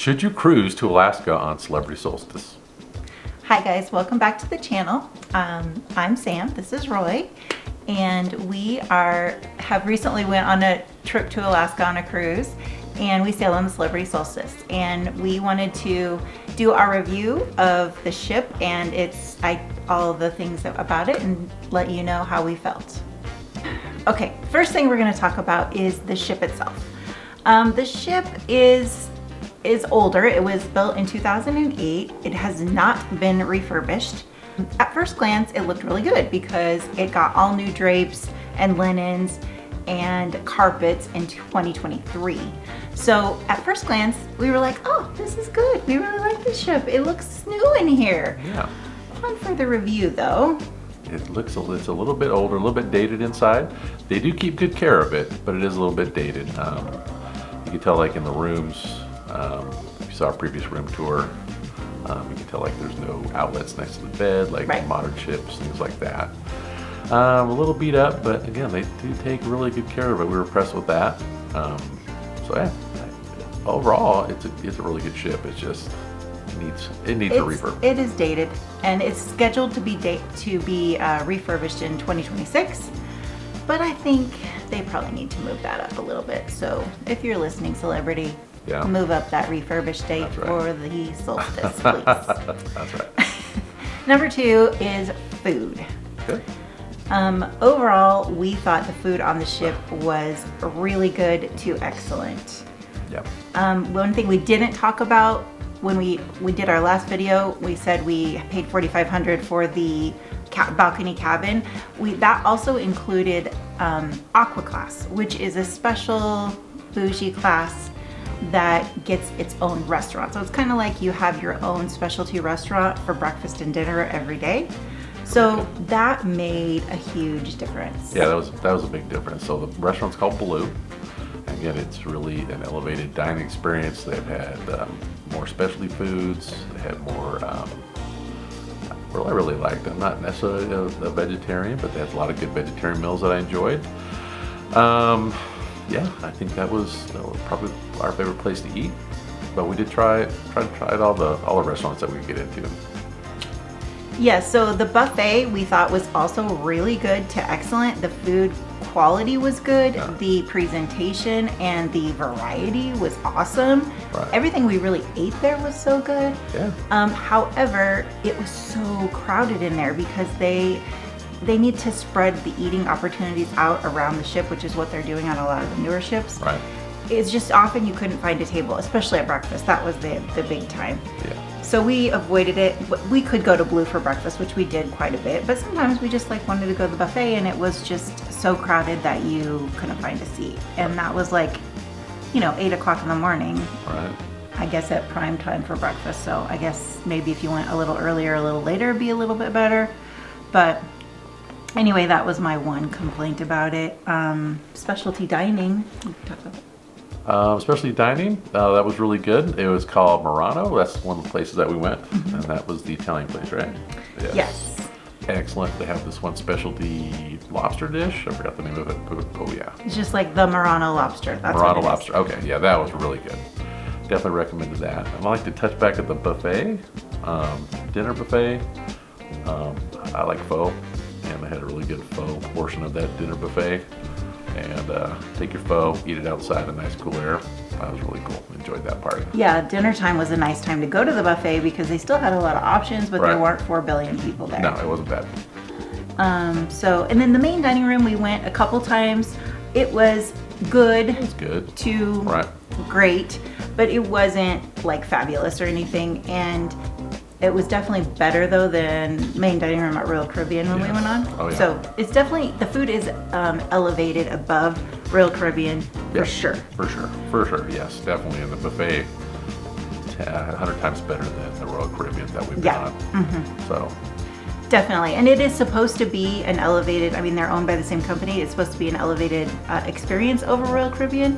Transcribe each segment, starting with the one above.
Should you cruise to Alaska on Celebrity Solstice? Hi guys, welcome back to the channel. I'm Sam, this is Roy, and we have recently went on a trip to Alaska on a cruise, and we sailed on the Celebrity Solstice, and we wanted to do our review of the ship and all the things about it and let you know how we felt. Okay, first thing we're going to talk about is the ship itself. The ship is older. It was built in 2008. It has not been refurbished. At first glance, it looked really good because it got all new drapes and linens and carpets in 2023. So at first glance, we were like, oh, this is good. We really like this ship. It looks new in here. Yeah. On for the review though. It's a little bit older, a little bit dated inside. They do keep good care of it, but it is a little bit dated. You can tell like in the rooms, if you saw our previous room tour, you can tell like there's no outlets next to the bed, like right. Modern ships, things like that. A little beat up, but again, they do take really good care of it. We were impressed with that. So yeah, overall, it's a really good ship. It's just it needs a refurb. It is dated, and it's scheduled to be refurbished in 2026. But I think they probably need to move that up a little bit. So if you're listening, Celebrity, yeah, move up that refurbished date for the solstice, please. That's right. Number 2 is food. Good. Overall, we thought the food on the ship was really good to excellent. Yep. One thing we didn't talk about when we did our last video, we said we paid $4,500 for the balcony cabin. That also included Aqua Class, which is a special bougie class that gets its own restaurant. So it's kind of like you have your own specialty restaurant for breakfast and dinner every day. So that made a huge difference. Yeah, that was a big difference. So the restaurant's called Blue. Again, it's really an elevated dining experience. They've had more specialty foods. They had more. Well, I really liked them. Not necessarily a vegetarian, but they had a lot of good vegetarian meals that I enjoyed. Yeah, I think that was probably our favorite place to eat. But we did try all the restaurants that we could get into. Yeah, so the buffet we thought was also really good to excellent. The food quality was good. Yeah. The presentation and the variety was awesome. Right. Everything we really ate there was so good. Yeah. However, it was so crowded in there because they need to spread the eating opportunities out around the ship, which is what they're doing on a lot of the newer ships. Right. It's just often you couldn't find a table, especially at breakfast. That was the big time. Yeah. So we avoided it. We could go to Blue for breakfast, which we did quite a bit, but sometimes we just wanted to go to the buffet, and it was just so crowded that you couldn't find a seat. And that was like, 8 o'clock in the morning. Right. I guess at prime time for breakfast. So I guess maybe if you went a little earlier, a little later, it'd be a little bit better. But anyway, that was my one complaint about it. Specialty dining. Talk about it. Specialty dining, that was really good. It was called Murano. That's one of the places that we went, and that was the Italian place, right? Yes. Excellent. They have this one specialty lobster dish. I forgot the name of it. Oh yeah. It's just like the Murano lobster. That's Murano lobster. Okay, yeah, that was really good. Definitely recommended that. I'd like to touch back at the buffet, dinner buffet. I like pho, and they had a really good pho portion of that dinner buffet. And take your pho, eat it outside in nice cool air. That was really cool. Enjoyed that part. Yeah, dinner time was a nice time to go to the buffet because they still had a lot of options, but there weren't 4 billion people there. No, it wasn't bad. And then the main dining room, we went a couple times. It was good. It was good. To great, but it wasn't like fabulous or anything. And it was definitely better though than main dining room at Royal Caribbean when we went on. Oh, yeah. So it's definitely, the food is elevated above Royal Caribbean for sure. For sure, yes, definitely. And the buffet, 100 times better than the Royal Caribbean that we've been on. Mm-hmm. So. Definitely, and it is supposed to be an elevated, they're owned by the same company, it's supposed to be an elevated experience over Royal Caribbean.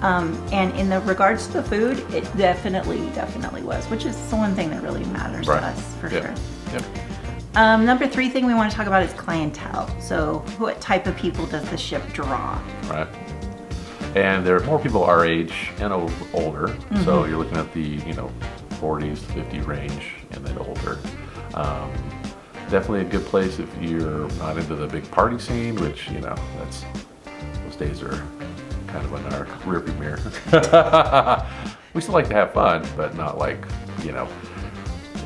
And in the regards to the food, it definitely was, which is the one thing that really matters to us, for sure. Yep. Number 3 thing we want to talk about is clientele. So what type of people does the ship draw? Right. And there are more people our age and older. So you're looking at the 40s, 50 range, and then older. Definitely a good place if you're not into the big party scene, which those days are kind of in our rearview mirror. We still like to have fun, but not like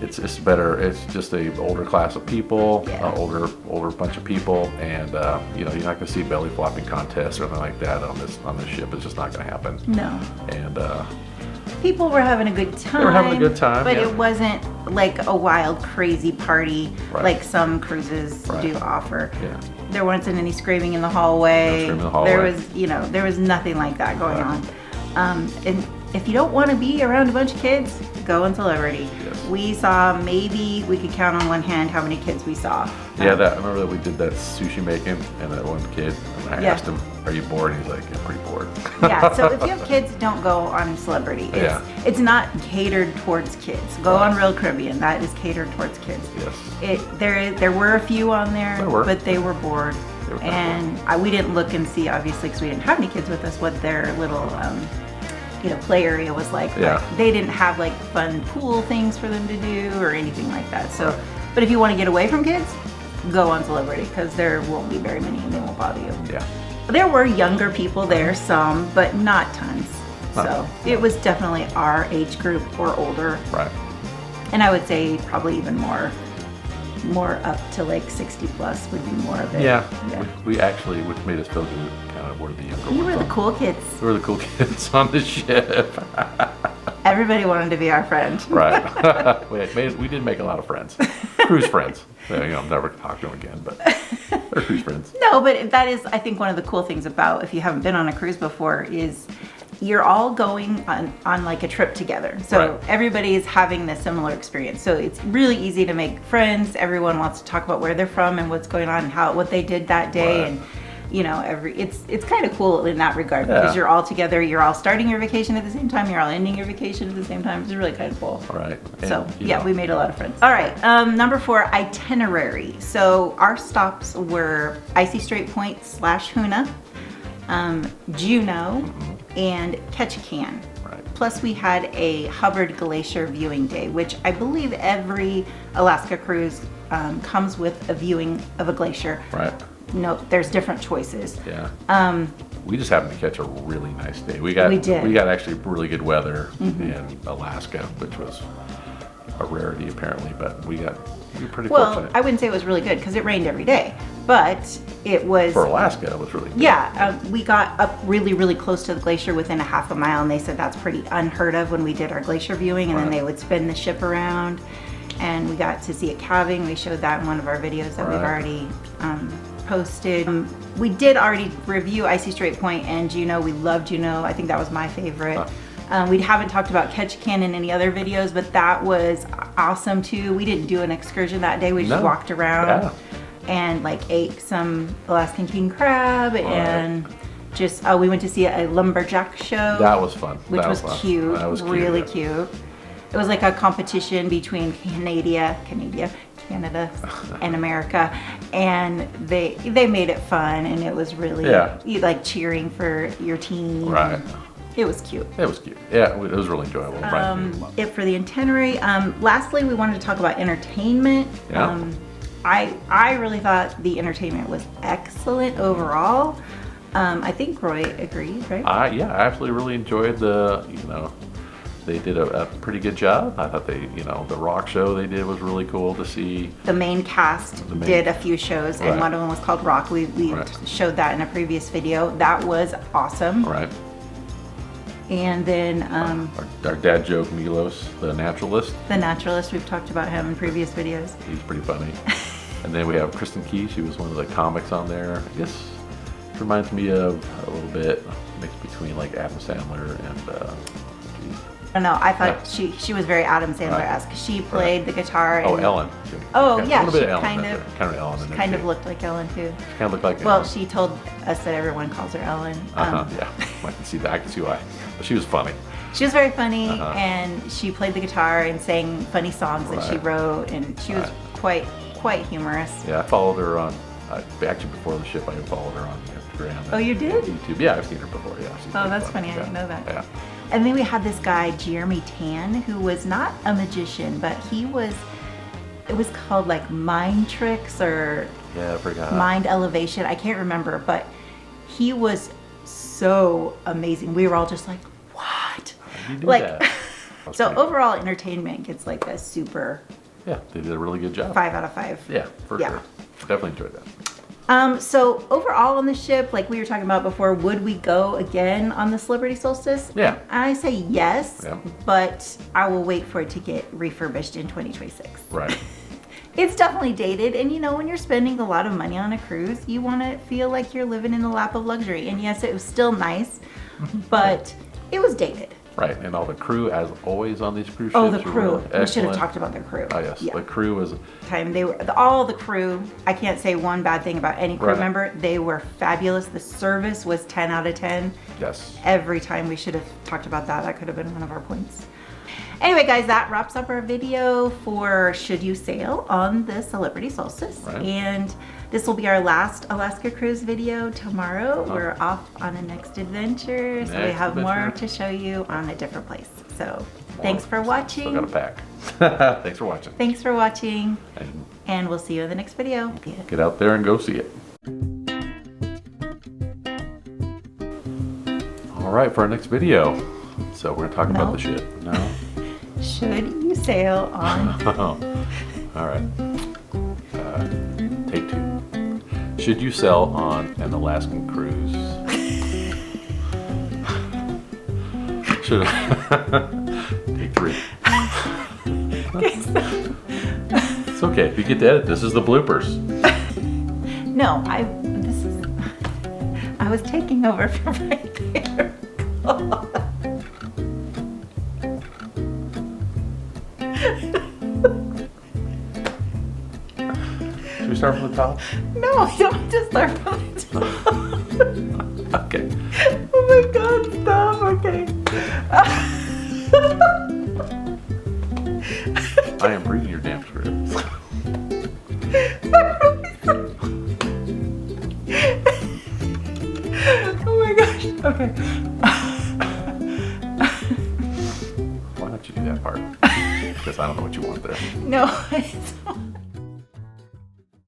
it's better. It's just a older class of people, older bunch of people, and you're not going to see belly flopping contests or anything like that on this ship. It's just not going to happen. No. And people were having a good time. They were having a good time, but yeah. it wasn't like a wild, crazy party like some cruises do offer. Yeah. There wasn't any screaming in the hallway. No screaming in the hallway. There was nothing like that going on. And if you don't want to be around a bunch of kids, go on Celebrity. Yes. We saw, maybe we could count on one hand how many kids we saw. Yeah, I remember that we did that sushi making, and that one kid, and I asked him, "Are you bored?" And he's like, "I'm pretty bored." Yeah, so if you have kids, don't go on Celebrity. It's not catered towards kids. Go on Real Caribbean. That is catered towards kids. Yes. There were a few on there, but they were bored. They were And we didn't look and see, obviously, because we didn't have any kids with us, what their little play area was like. Yeah. But they didn't have like fun pool things for them to do or anything like that. So, but if you want to get away from kids, go on Celebrity, because there won't be very many and they won't bother you. Yeah. There were younger people there, some, but not tons. So it was definitely our age group or older. Right. And I would say probably even more up to like 60 plus would be more of it. Yeah. We actually, which made us feel good, kind of were the younger ones. You were the cool kids. We were the cool kids on the ship. Everybody wanted to be our friend. Right. We did make a lot of friends. Cruise friends. I'm never going to talk to them again, but they're cruise friends. No, but that is, I think, one of the cool things about, if you haven't been on a cruise before, is you're all going on like a trip together. So everybody is having this similar experience. So it's really easy to make friends. Everyone wants to talk about where they're from and what's going on and what they did that day. And it's kind of cool in that regard, because you're all together. You're all starting your vacation at the same time. You're all ending your vacation at the same time. It's really kind of cool. Right. And, so we made a lot of friends. All right. Number 4, itinerary. So our stops were Icy Strait Point / Hoonah, Juneau, and Ketchikan. Right. Plus we had a Hubbard Glacier viewing day, which I believe every Alaska cruise comes with a viewing of a glacier. Right. No, there's different choices. Yeah. We just happened to catch a really nice day. We got actually really good weather in Alaska, which was a rarity apparently, but we were pretty fortunate. I wouldn't say it was really good because it rained every day, but it was... For Alaska, it was really good. Yeah, we got up really, really close to the glacier within a half a mile, and they said that's pretty unheard of when we did our glacier viewing, and then they would spin the ship around, and we got to see it calving. We showed that in one of our videos that we've already posted. We did already review Icy Strait Point and Juneau. We loved Juneau. I think that was my favorite. We haven't talked about Ketchikan in any other videos, but that was awesome too. We didn't do an excursion that day. We just walked around and like ate some Alaskan king crab and just we went to see a lumberjack show. That was fun. Which was cute. That was really cute. It was like a competition between Canada and America, and they made it fun, and it was really like cheering for your team. Right. It was cute. It was cute. Yeah, it was really enjoyable. It for the itinerary. Lastly, we wanted to talk about entertainment. Yeah. I really thought the entertainment was excellent overall. I think Roy agreed, right? I absolutely really enjoyed they did a pretty good job. I thought the rock show they did was really cool to see. The main cast did a few shows, and one of them was called Rock. We showed that in a previous video. That was awesome. Right. And then our dad joke, Milos, the naturalist. The naturalist, we've talked about him in previous videos. He's pretty funny. And then we have Kristen Key. She was one of the comics on there. I guess it reminds me of a little bit mixed between like Adam Sandler and. I don't know. I thought she was very Adam Sandler-esque. She played the guitar. And, Ellen. A little bit of kind Ellen. Kind of Ellen. She kind of looked like Ellen too. She kind of looked like. Well, she told us that everyone calls her Ellen. Yeah, I can see that. I can see why. But she was funny. She was very funny, and she played the guitar and sang funny songs that she wrote, and she was quite humorous. Yeah, I followed her on. Actually, before the ship, I followed her on Instagram. Oh, you did? YouTube. Yeah, I've seen her before. Yeah. she's Oh, really that's funny. funny. I didn't know that. Yeah. And then we had this guy, Jeremy Tan, who was not a magician, but it was called like mind tricks or Yeah, I forgot. mind elevation. I can't remember, but he was so amazing. We were all just like, what? How do you do Like, that? That's so pretty good. overall entertainment gets like a super Yeah, they did a really good job. 5 out of 5. Yeah, for Yeah. sure. Definitely enjoyed that. So overall on the ship, like we were talking about before, would we go again on the Celebrity Solstice? Yeah. I say yes, Yeah. but I will wait for it to get refurbished in 2026. Right. It's definitely dated, and when you're spending a lot of money on a cruise, you want to feel like you're living in the lap of luxury. And yes, it was still nice, but it was dated. Right, and all the crew, as always on these cruise ships. Oh, the were crew. We should have excellent. talked about the crew. Oh, yes. Yeah. The crew was, They were all the crew. I can't say one bad thing about any crew Right. member. They were fabulous. The service was 10 out of 10 yes. every time. We should have talked about that. That could have been one of our points. Anyway, guys, that wraps up our video for Should You Sail on the Celebrity Solstice. Right. And this will be our last Alaska cruise video. Tomorrow, we're off on a next adventure. So we Next have more adventure. to show you on a different place. So thanks for Still watching. got a pack. Thanks for watching. Thanks for watching. And And we'll see you in the next video. get out there and go see it. All right, for our next video. So we're going to talk about No. the ship. No? Should you sail on? All right. Take 2. Should you sail on an Alaskan cruise? Should Take 3. It's okay. If you get to edit, this is the bloopers. No, I was taking over from right there. Should we start from the top? No, I don't have to start from the top. Okay. Oh my god, stop. Okay. I am reading your damn script. Oh my gosh. Okay. Why don't you do that part? Because I don't know what you want there. No, it's